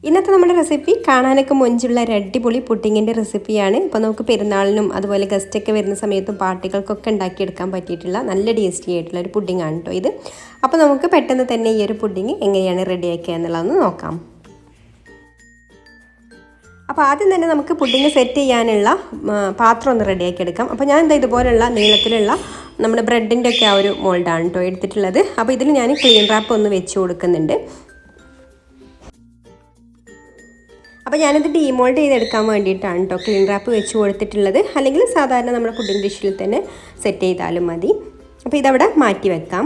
ഇന്നത്തെ നമ്മുടെ റെസിപ്പി കാണാനൊക്കെ മൊഞ്ചുള്ള ഒരു അടിപൊളി പുഡിങ്ങിൻ്റെ റെസിപ്പിയാണ്. ഇപ്പോൾ നമുക്ക് പെരുന്നാളിനും അതുപോലെ ഗസ്റ്റൊക്കെ വരുന്ന സമയത്തും പാർട്ടികൾക്കൊക്കെ ഉണ്ടാക്കിയെടുക്കാൻ പറ്റിയിട്ടുള്ള നല്ല ടേസ്റ്റി ആയിട്ടുള്ള ഒരു പുഡിങ്ങാണ് കേട്ടോ ഇത്. അപ്പോൾ നമുക്ക് പെട്ടെന്ന് തന്നെ ഈ ഒരു പുഡിങ് എങ്ങനെയാണ് റെഡിയാക്കുക എന്നുള്ളതൊന്ന് നോക്കാം. അപ്പോൾ ആദ്യം തന്നെ നമുക്ക് പുഡിങ് സെറ്റ് ചെയ്യാനുള്ള പാത്രം ഒന്ന് റെഡിയാക്കി എടുക്കാം. അപ്പോൾ ഞാൻ ഇതുപോലുള്ള നീളത്തിലുള്ള നമ്മുടെ ബ്രെഡിൻ്റെ ഒക്കെ ആ ഒരു മോൾഡാണ് കേട്ടോ എടുത്തിട്ടുള്ളത്. അപ്പോൾ ഇതിൽ ഞാൻ ക്ലീൻ റാപ്പ് ഒന്ന് വെച്ച് കൊടുക്കുന്നുണ്ട്. അപ്പോൾ ഞാനിത് ഡീമോൾഡ് ചെയ്തെടുക്കാൻ വേണ്ടിയിട്ടാണ് കേട്ടോ ക്ലീൻ റാപ്പ് വെച്ച് കൊടുത്തിട്ടുള്ളത്. അല്ലെങ്കിൽ സാധാരണ നമ്മുടെ പുഡിംഗ് ഡിഷിൽ തന്നെ സെറ്റ് ചെയ്താലും മതി. അപ്പോൾ ഇതവിടെ മാറ്റി വെക്കാം.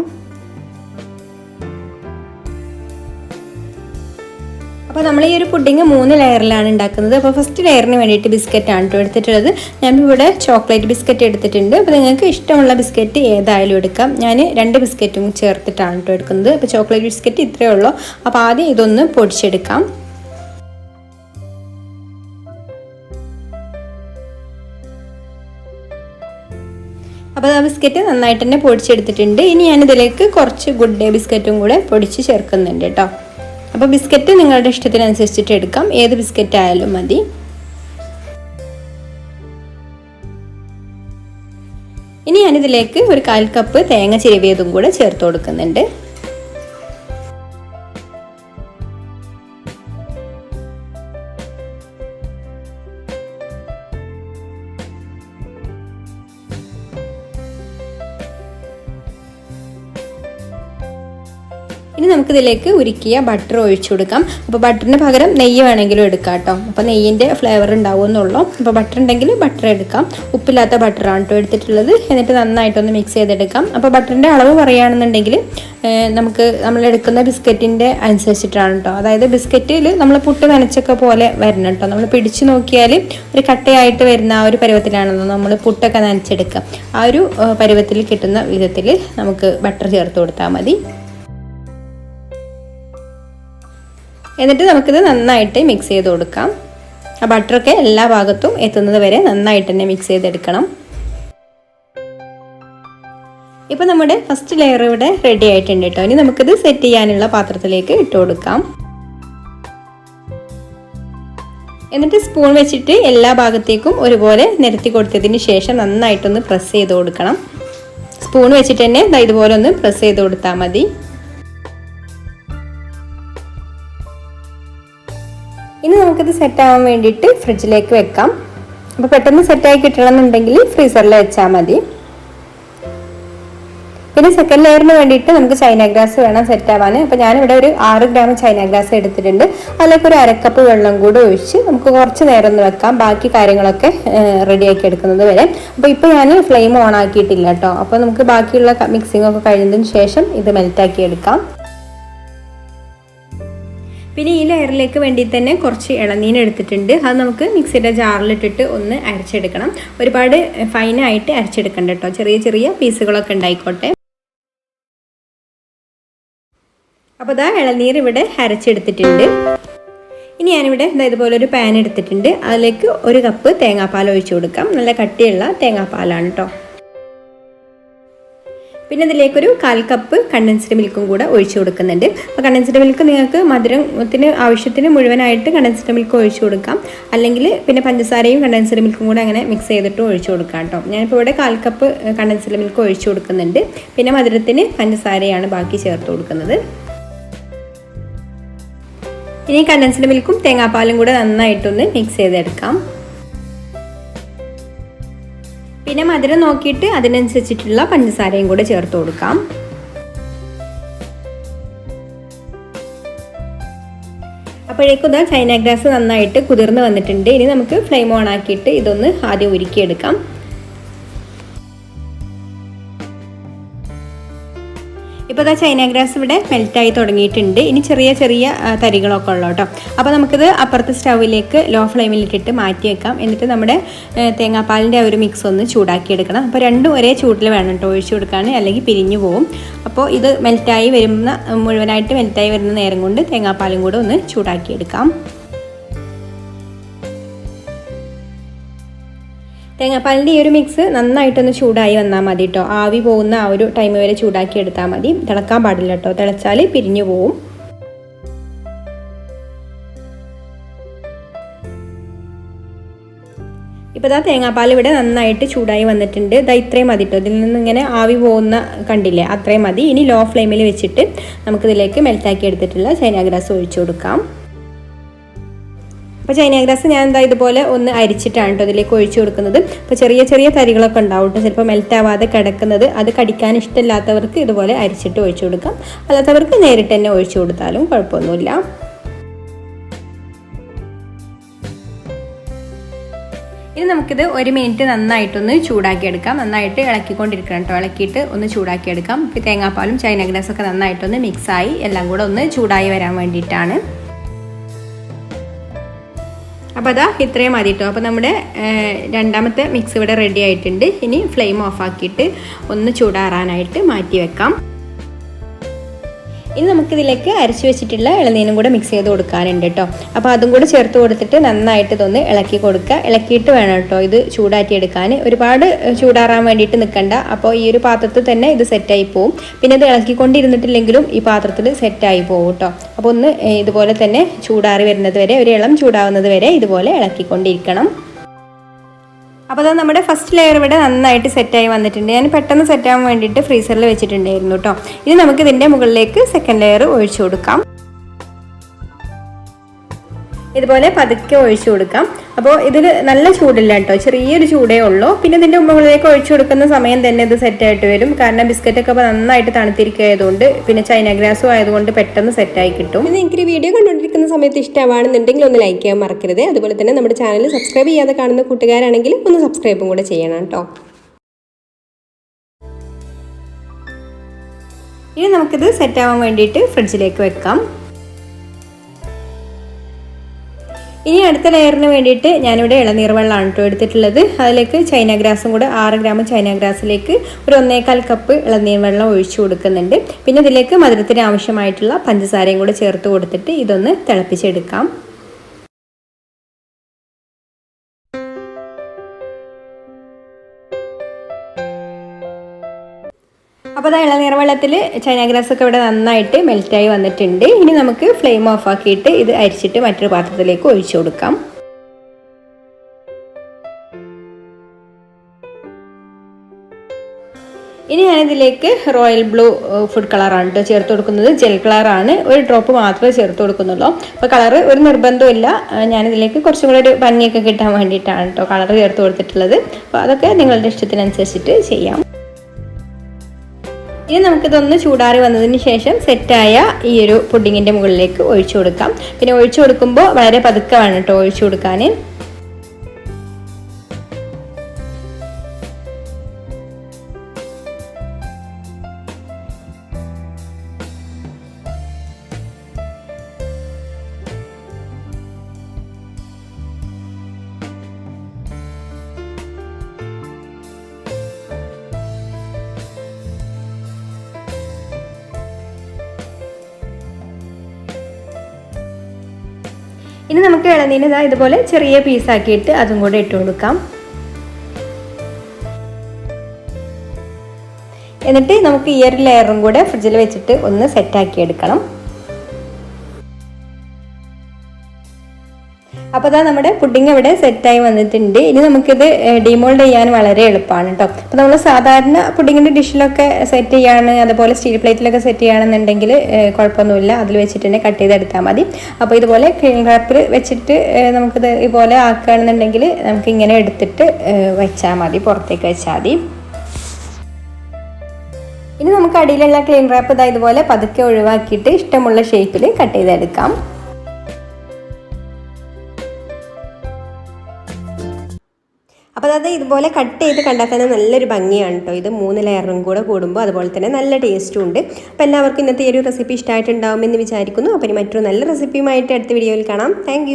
അപ്പോൾ നമ്മൾ ഈ ഒരു പുഡിങ് 3 ലെയറിലാണ് ഉണ്ടാക്കുന്നത്. അപ്പോൾ ഫസ്റ്റ് ലെയറിന് വേണ്ടിയിട്ട് ബിസ്ക്കറ്റാണ് കേട്ടോ എടുത്തിട്ടുള്ളത്. ഞാനിവിടെ ചോക്ലേറ്റ് ബിസ്ക്കറ്റ് എടുത്തിട്ടുണ്ട്. അപ്പോൾ നിങ്ങൾക്ക് ഇഷ്ടമുള്ള ബിസ്ക്കറ്റ് ഏതായാലും എടുക്കാം. ഞാൻ 2 ബിസ്ക്കറ്റും ചേർത്തിട്ടാണ് കേട്ടോ എടുക്കുന്നത്. അപ്പോൾ ചോക്ലേറ്റ് ബിസ്ക്കറ്റ് ഇത്രയേ ഉള്ളൂ. അപ്പോൾ ആദ്യം ഇതൊന്ന് പൊടിച്ചെടുക്കാം. അപ്പോൾ ആ ബിസ്ക്കറ്റ് നന്നായിട്ട് തന്നെ പൊടിച്ചെടുത്തിട്ടുണ്ട്. ഇനി ഞാനിതിലേക്ക് കുറച്ച് ഗുഡ് ഡേ ബിസ്ക്കറ്റും കൂടെ പൊടിച്ച് ചേർക്കുന്നുണ്ട് കേട്ടോ. അപ്പോൾ ബിസ്ക്കറ്റ് നിങ്ങളുടെ ഇഷ്ടത്തിനനുസരിച്ചിട്ട് എടുക്കാം. ഏത് ബിസ്ക്കറ്റ് ആയാലും മതി. ഇനി ഞാനിതിലേക്ക് ഒരു 1/4 കപ്പ് തേങ്ങ ചിരവിയതും കൂടെ ചേർത്ത് കൊടുക്കുന്നുണ്ട്. ഇനി നമുക്കിതിലേക്ക് ഉരുക്കിയ ബട്ടർ ഒഴിച്ചു കൊടുക്കാം. അപ്പോൾ ബട്ടറിന് പകരം നെയ്യ് വേണമെങ്കിലും എടുക്കാം കേട്ടോ. അപ്പോൾ നെയ്യിൻ്റെ ഫ്ലേവർ ഉണ്ടാവുമെന്നുള്ളൂ. അപ്പോൾ ബട്ടർ ഉണ്ടെങ്കിൽ ബട്ടർ എടുക്കാം. ഉപ്പില്ലാത്ത ബട്ടറാണ് കേട്ടോ എടുത്തിട്ടുള്ളത്. എന്നിട്ട് നന്നായിട്ടൊന്ന് മിക്സ് ചെയ്തെടുക്കാം. അപ്പോൾ ബട്ടറിൻ്റെ അളവ് പറയുകയാണെന്നുണ്ടെങ്കിൽ നമ്മൾ എടുക്കുന്ന ബിസ്ക്കറ്റിൻ്റെ അനുസരിച്ചിട്ടാണ് കേട്ടോ. അതായത് ബിസ്ക്കറ്റിൽ നമ്മൾ പുട്ട് നനച്ചൊക്കെ പോലെ വരണം കേട്ടോ. നമ്മൾ പിടിച്ചു നോക്കിയാൽ ഒരു കട്ടയായിട്ട് വരുന്ന ആ ഒരു പരുവത്തിലാണല്ലോ നമ്മൾ പുട്ടൊക്കെ നനച്ചെടുക്കുക. ആ ഒരു പരുവത്തിൽ കിട്ടുന്ന വിധത്തിൽ നമുക്ക് ബട്ടർ ചേർത്ത് കൊടുത്താൽ മതി. എന്നിട്ട് നമുക്കിത് നന്നായിട്ട് മിക്സ് ചെയ്ത് കൊടുക്കാം. ആ ബട്ടറൊക്കെ എല്ലാ ഭാഗത്തും എത്തുന്നത് വരെ നന്നായിട്ട് തന്നെ മിക്സ് ചെയ്തെടുക്കണം. ഇപ്പോൾ നമ്മുടെ ഫസ്റ്റ് ലെയർ ഇവിടെ റെഡി ആയിട്ടുണ്ട് കേട്ടോ. ഇനി നമുക്കിത് സെറ്റ് ചെയ്യാനുള്ള പാത്രത്തിലേക്ക് ഇട്ട് കൊടുക്കാം. എന്നിട്ട് സ്പൂൺ വെച്ചിട്ട് എല്ലാ ഭാഗത്തേക്കും ഒരുപോലെ നിരത്തി കൊടുത്തതിന് ശേഷം നന്നായിട്ടൊന്ന് പ്രസ് ചെയ്ത് കൊടുക്കണം. സ്പൂൺ വെച്ചിട്ട് തന്നെ ഇതുപോലെ ഒന്ന് പ്രസ് ചെയ്ത് കൊടുത്താൽ മതി. ഇനി നമുക്കിത് സെറ്റാവാൻ വേണ്ടിയിട്ട് ഫ്രിഡ്ജിലേക്ക് വെക്കാം. അപ്പോൾ പെട്ടെന്ന് സെറ്റായി കിട്ടണമെന്നുണ്ടെങ്കിൽ ഫ്രീസറിൽ വെച്ചാൽ മതി. പിന്നെ സെക്കൻഡ് ലെയറിന് വേണ്ടിയിട്ട് നമുക്ക് ചൈനാഗ്രാസ് വേണം സെറ്റാവാൻ. അപ്പോൾ ഞാനിവിടെ ഒരു 6 ഗ്രാം ചൈനാഗ്രാസ് എടുത്തിട്ടുണ്ട്. അതിലേക്ക് ഒരു 1/2 കപ്പ് വെള്ളം കൂടെ ഒഴിച്ച് നമുക്ക് കുറച്ച് നേരം ഒന്ന് വെക്കാം, ബാക്കി കാര്യങ്ങളൊക്കെ റെഡിയാക്കി എടുക്കുന്നത് വരെ. അപ്പോൾ ഇപ്പോൾ ഞാൻ ഫ്ലെയിം ഓൺ ആക്കിയിട്ടില്ല കേട്ടോ. അപ്പോൾ നമുക്ക് ബാക്കിയുള്ള മിക്സിംഗ് ഒക്കെ കഴിഞ്ഞതിന് ശേഷം ഇത് മെൽറ്റാക്കി എടുക്കാം. പിന്നെ ഈ ലെയറിലേക്ക് വേണ്ടി തന്നെ കുറച്ച് ഇളനീര് എടുത്തിട്ടുണ്ട്. അത് നമുക്ക് മിക്സിയുടെ ജാറിലിട്ടിട്ട് ഒന്ന് അരച്ചെടുക്കണം. ഒരുപാട് ഫൈനായിട്ട് അരച്ചെടുക്കണ്ട കേട്ടോ. ചെറിയ ചെറിയ പീസുകളൊക്കെ ഉണ്ടായിക്കോട്ടെ. അപ്പോൾ ഇതാ ഇളനീർ ഇവിടെ അരച്ചെടുത്തിട്ടുണ്ട്. ഇനി ഞാനിവിടെ ഇതുപോലെ ഒരു പാൻ എടുത്തിട്ടുണ്ട്. അതിലേക്ക് 1 കപ്പ് തേങ്ങാപ്പാൽ ഒഴിച്ചു കൊടുക്കാം. നല്ല കട്ടിയുള്ള തേങ്ങാപ്പാലാണ് കേട്ടോ. പിന്നെ ഇതിലേക്കൊരു 1/4 കപ്പ് കണ്ടൻസ്ഡ് മിൽക്കും കൂടെ ഒഴിച്ചു കൊടുക്കുന്നുണ്ട്. അപ്പോൾ കണ്ടൻസ്ഡ് മിൽക്ക് നിങ്ങൾക്ക് മധുരത്തിന് ആവശ്യത്തിന് മുഴുവനായിട്ട് കണ്ടൻസ്ഡ് മിൽക്ക് ഒഴിച്ചു കൊടുക്കാം. അല്ലെങ്കിൽ പിന്നെ പഞ്ചസാരയും കണ്ടൻസ്ഡ് മിൽക്കും കൂടെ അങ്ങനെ മിക്സ് ചെയ്തിട്ട് ഒഴിച്ചു കൊടുക്കാം കേട്ടോ. ഞാനിപ്പോൾ ഇവിടെ 1/4 കപ്പ് കണ്ടൻസ്ഡ് മിൽക്ക് ഒഴിച്ചു കൊടുക്കുന്നുണ്ട്. പിന്നെ മധുരത്തിന് പഞ്ചസാരയാണ് ബാക്കി ചേർത്ത് കൊടുക്കുന്നത്. ഇനി കണ്ടൻസ്ഡ് മിൽക്കും തേങ്ങാപ്പാലും കൂടെ നന്നായിട്ടൊന്ന് മിക്സ് ചെയ്തെടുക്കാം. പിന്നെ മധുരം നോക്കിയിട്ട് അതിനനുസരിച്ചിട്ടുള്ള പഞ്ചസാരയും കൂടെ ചേർത്ത് കൊടുക്കാം. അപ്പോഴേക്കും ചൈനാഗ്രാസ് നന്നായിട്ട് കുതിർന്ന് വന്നിട്ടുണ്ട്. ഇനി നമുക്ക് ഫ്ലെയിം ഓൺ ആക്കിയിട്ട് ഇതൊന്ന് ആദ്യം ഉരുക്കിയെടുക്കാം. ഇപ്പോൾ ചൈനാഗ്രാസ് ഇവിടെ മെൽറ്റായി തുടങ്ങിയിട്ടുണ്ട്. ഇനി ചെറിയ ചെറിയ തരികളൊക്കെ ഉള്ളൂ കേട്ടോ. അപ്പോൾ നമുക്കിത് അപ്പുറത്തെ സ്റ്റൗവിലേക്ക് ലോ ഫ്ലെയിമിലിട്ടിട്ട് മാറ്റി വെക്കാം. എന്നിട്ട് നമ്മുടെ തേങ്ങാപ്പാലിൻ്റെ ഒരു മിക്സ് ഒന്ന് ചൂടാക്കിയെടുക്കണം. അപ്പോൾ രണ്ടും ഒരേ ചൂടിൽ വേണം കേട്ടോ ഒഴിച്ചു കൊടുക്കാൻ, അല്ലെങ്കിൽ പിരിഞ്ഞു പോവും. അപ്പോൾ ഇത് മുഴുവനായിട്ട് മെൽറ്റായി വരുന്ന നേരം കൊണ്ട് തേങ്ങാപ്പാലും കൂടെ ഒന്ന് ചൂടാക്കിയെടുക്കാം. തേങ്ങാപ്പാലിൻ്റെ ഈ ഒരു മിക്സ് നന്നായിട്ടൊന്ന് ചൂടായി വന്നാൽ മതി കേട്ടോ. ആവി പോകുന്ന ആ ഒരു ടൈം വരെ ചൂടാക്കി എടുത്താൽ മതി. തിളക്കാൻ പാടില്ല കേട്ടോ. തിളച്ചാൽ പിരിഞ്ഞു പോവും. ഇപ്പോൾ ഇതാ തേങ്ങാപ്പാൽ ഇവിടെ നന്നായിട്ട് ചൂടായി വന്നിട്ടുണ്ട്. ഇതാ ഇത്രയും മതി കേട്ടോ. ഇതിൽ നിന്ന് ഇങ്ങനെ ആവി പോകുന്ന കണ്ടില്ലേ, അത്രയും മതി. ഇനി ലോ ഫ്ലെയിമിൽ വെച്ചിട്ട് നമുക്കിതിലേക്ക് മെൽറ്റാക്കി എടുത്തിട്ടുള്ള ചൈനാഗ്രാസ് ഒഴിച്ചു കൊടുക്കാം. അപ്പോൾ ചൈനാഗ്രാസ് ഞാൻ എന്താ ഇതുപോലെ ഒന്ന് അരിച്ചിട്ടാണ് കേട്ടോ ഇതിലേക്ക് ഒഴിച്ചു കൊടുക്കുന്നത്. അപ്പോൾ ചെറിയ ചെറിയ തരികളൊക്കെ ഉണ്ടാവും കേട്ടോ, ചിലപ്പോൾ മെൽറ്റ് ആവാതെ കിടക്കുന്നത്. അത് കടിക്കാൻ ഇഷ്ടമില്ലാത്തവർക്ക് ഇതുപോലെ അരിച്ചിട്ട് ഒഴിച്ചു കൊടുക്കാം. അല്ലാത്തവർക്ക് നേരിട്ട് തന്നെ ഒഴിച്ചു കൊടുത്താലും കുഴപ്പമൊന്നുമില്ല. ഇനി നമുക്കിത് 1 മിനിറ്റ് നന്നായിട്ടൊന്ന് ചൂടാക്കിയെടുക്കാം. നന്നായിട്ട് ഇളക്കിക്കൊണ്ടിരിക്കണം കേട്ടോ. ഇളക്കിയിട്ട് ഒന്ന് ചൂടാക്കിയെടുക്കാം. ഇപ്പോൾ തേങ്ങാപ്പാലും ചൈനാഗ്രാസൊക്കെ നന്നായിട്ടൊന്ന് മിക്സായി എല്ലാം കൂടെ ഒന്ന് ചൂടായി വരാൻ വേണ്ടിയിട്ടാണ്. അപ്പോൾ അതാ ഇത്രയും മതി കേട്ടോ. അപ്പോൾ നമ്മുടെ രണ്ടാമത്തെ മിക്സ് ഇവിടെ റെഡി ആയിട്ടുണ്ട്. ഇനി ഫ്ലെയിം ഓഫാക്കിയിട്ട് ഒന്ന് ചൂടാറാനായിട്ട് മാറ്റി വെക്കാം. ഇനി നമുക്കിതിലേക്ക് അരച്ച് വെച്ചിട്ടുള്ള ഇളനീരും കൂടെ മിക്സ് ചെയ്ത് കൊടുക്കാനുണ്ട് കേട്ടോ. അപ്പോൾ അതും കൂടെ ചേർത്ത് കൊടുത്തിട്ട് നന്നായിട്ട് ഇതൊന്ന് ഇളക്കി കൊടുക്കുക. ഇളക്കിയിട്ട് വേണം കേട്ടോ ഇത് ചൂടാറ്റിയെടുക്കാൻ. ഒരുപാട് ചൂടാറാൻ വേണ്ടിയിട്ട് നിൽക്കണ്ട. അപ്പോൾ ഈ ഒരു പാത്രത്തിൽ തന്നെ ഇത് സെറ്റായി പോവും. പിന്നെ ഇത് ഇളക്കിക്കൊണ്ടിരുന്നിട്ടില്ലെങ്കിലും ഈ പാത്രത്തിൽ സെറ്റായി പോകും കേട്ടോ. അപ്പോൾ ഒന്ന് ഇതുപോലെ തന്നെ ചൂടാറി വരുന്നത് വരെ, ഒരു ഇളം ചൂടാവുന്നത് വരെ ഇതുപോലെ ഇളക്കിക്കൊണ്ടിരിക്കണം. അപ്പോൾ അത് നമ്മുടെ ഫസ്റ്റ് ലെയർ ഇവിടെ നന്നായിട്ട് സെറ്റായി വന്നിട്ടുണ്ട്. ഞാൻ പെട്ടെന്ന് സെറ്റാകാൻ വേണ്ടിയിട്ട് ഫ്രീസറിൽ വെച്ചിട്ടുണ്ടായിരുന്നു കേട്ടോ. ഇനി നമുക്ക് ഇതിൻ്റെ മുകളിലേക്ക് സെക്കൻഡ് ലെയർ ഒഴിച്ചു കൊടുക്കാം. ഇതുപോലെ പതുക്കെ ഒഴിച്ചു കൊടുക്കാം. അപ്പോൾ ഇതിൽ നല്ല ചൂടില്ല കേട്ടോ, ചെറിയൊരു ചൂടേ ഉള്ളൂ. പിന്നെ ഇതിൻ്റെ മുകളിലേക്ക് ഒഴിച്ചു കൊടുക്കുന്ന സമയം തന്നെ ഇത് സെറ്റായിട്ട് വരും. കാരണം ബിസ്ക്കറ്റൊക്കെ അപ്പോൾ നന്നായിട്ട് തണുത്തിരിക്കുകയായതുകൊണ്ട്, പിന്നെ ചൈനാഗ്രാസും ആയതുകൊണ്ട് പെട്ടെന്ന് സെറ്റായി കിട്ടും. പിന്നെ എനിക്ക് വീഡിയോ കണ്ടുകൊണ്ടിരിക്കുന്ന സമയത്ത് ഇഷ്ടമാണെന്നുണ്ടെങ്കിൽ ഒന്ന് ലൈക്ക് ചെയ്യാൻ മറക്കരുത്. അതുപോലെ തന്നെ നമ്മുടെ ചാനൽ സബ്സ്ക്രൈബ് ചെയ്യാതെ കാണുന്ന കൂട്ടുകാരാണെങ്കിൽ ഒന്ന് സബ്സ്ക്രൈബും കൂടെ ചെയ്യണം കേട്ടോ. ഇനി നമുക്കിത് സെറ്റാവാൻ വേണ്ടിയിട്ട് ഫ്രിഡ്ജിലേക്ക് വെക്കാം. ഇനി അടുത്ത ലെയറിന് വേണ്ടിയിട്ട് ഞാനിവിടെ ഇളനീർ വെള്ളമാണ് കേട്ടോ എടുത്തിട്ടുള്ളത്. അതിലേക്ക് ചൈനാഗ്രാസും കൂടെ 6 ഗ്രാം ചൈനാഗ്രാസിലേക്ക് ഒരു 1.25 കപ്പ് ഇളനീർ വെള്ളം ഒഴിച്ചു കൊടുക്കുന്നുണ്ട്. പിന്നെ ഇതിലേക്ക് മധുരത്തിന് ആവശ്യമായിട്ടുള്ള പഞ്ചസാരയും കൂടെ ചേർത്ത് കൊടുത്തിട്ട് ഇതൊന്ന് തിളപ്പിച്ചെടുക്കാം. അപ്പോൾ അത് ഇളനീർ വെള്ളത്തിൽ ചൈനാഗ്രാസൊക്കെ ഇവിടെ നന്നായിട്ട് മെൽറ്റായി വന്നിട്ടുണ്ട്. ഇനി നമുക്ക് ഫ്ലെയിം ഓഫ് ആക്കിയിട്ട് ഇത് അരിച്ചിട്ട് മറ്റൊരു പാത്രത്തിലേക്ക് ഒഴിച്ചു കൊടുക്കാം. ഇനി ഞാനിതിലേക്ക് റോയൽ ബ്ലൂ ഫുഡ് കളറാണ് കേട്ടോ ചേർത്ത് കൊടുക്കുന്നത്. ജെൽ കളറാണ്, ഒരു ഡ്രോപ്പ് മാത്രമേ ചേർത്ത് കൊടുക്കുന്നുള്ളൂ. അപ്പോൾ കളറ് ഒരു നിർബന്ധമില്ല. ഞാനിതിലേക്ക് കുറച്ചും കൂടെ ഒരു ഭംഗിയൊക്കെ കിട്ടാൻ വേണ്ടിയിട്ടാണ് കേട്ടോ കളർ ചേർത്ത് കൊടുത്തിട്ടുള്ളത്. അപ്പോൾ അതൊക്കെ നിങ്ങളുടെ ഇഷ്ടത്തിനനുസരിച്ചിട്ട് ചെയ്യാം. ഇനി നമുക്കിതൊന്ന് ചൂടാറി വന്നതിന് ശേഷം സെറ്റായ ഈ ഒരു പുഡിങ്ങിൻ്റെ മുകളിലേക്ക് ഒഴിച്ചു കൊടുക്കാം. പിന്നെ ഒഴിച്ചു കൊടുക്കുമ്പോൾ വളരെ പതുക്കെ വേണം കേട്ടോ ഒഴിച്ചു കൊടുക്കാൻ. ഇനി നമുക്ക് ഇളനീര് ഇതുപോലെ ചെറിയ പീസാക്കിയിട്ട് അതും കൂടെ ഇട്ട് കൊടുക്കാം. എന്നിട്ട് നമുക്ക് ഈ ഒരു ലെയറും കൂടെ ഫ്രിഡ്ജിൽ വെച്ചിട്ട് ഒന്ന് സെറ്റാക്കി എടുക്കണം. അപ്പോൾ അതാ നമ്മുടെ പുഡിങ് ഇവിടെ സെറ്റായി വന്നിട്ടുണ്ട്. ഇനി നമുക്കിത് ഡിമോൾഡ് ചെയ്യാൻ വളരെ എളുപ്പമാണ് കേട്ടോ. അപ്പോൾ നമ്മൾ സാധാരണ പുഡിങ്ങിൻ്റെ ഡിഷിലൊക്കെ സെറ്റ് ചെയ്യാണ്, അതുപോലെ സ്റ്റീൽ പ്ലേറ്റിലൊക്കെ സെറ്റ് ചെയ്യുകയാണെന്നുണ്ടെങ്കിൽ കുഴപ്പമൊന്നുമില്ല, അതിൽ വെച്ചിട്ട് തന്നെ കട്ട് ചെയ്തെടുത്താൽ മതി. അപ്പോൾ ഇതുപോലെ ക്ലീൻ റാപ്പിൽ വെച്ചിട്ട് നമുക്കിത് ഇതുപോലെ ആക്കുകയാണെന്നുണ്ടെങ്കിൽ നമുക്കിങ്ങനെ എടുത്തിട്ട് വെച്ചാൽ മതി, പുറത്തേക്ക് വെച്ചാൽ മതി. ഇനി നമുക്ക് അടിയിലുള്ള ക്ലീൻ റാപ്പ് ഇതുപോലെ പതുക്കെ ഒഴിവാക്കിയിട്ട് ഇഷ്ടമുള്ള ഷേപ്പിൽ കട്ട് ചെയ്തെടുക്കാം. അപ്പോൾ അത് ഇതുപോലെ കട്ട് ചെയ്ത് കണ്ടാൽ തന്നെ നല്ലൊരു ഭംഗിയാണ് കേട്ടോ. ഇത് 3 ലെയറും കൂടെ കൂടുമ്പോൾ അതുപോലെ തന്നെ നല്ല ടേസ്റ്റും ഉണ്ട്. അപ്പോൾ എല്ലാവർക്കും ഇന്നത്തെ ഈ ഒരു റെസിപ്പി ഇഷ്ടമായിട്ടുണ്ടാവുമെന്ന് വിചാരിക്കുന്നു. അപ്പോൾ ഇനി മറ്റൊരു നല്ല റെസിപ്പിയുമായിട്ട് അടുത്ത വീഡിയോയിൽ കാണാം. താങ്ക്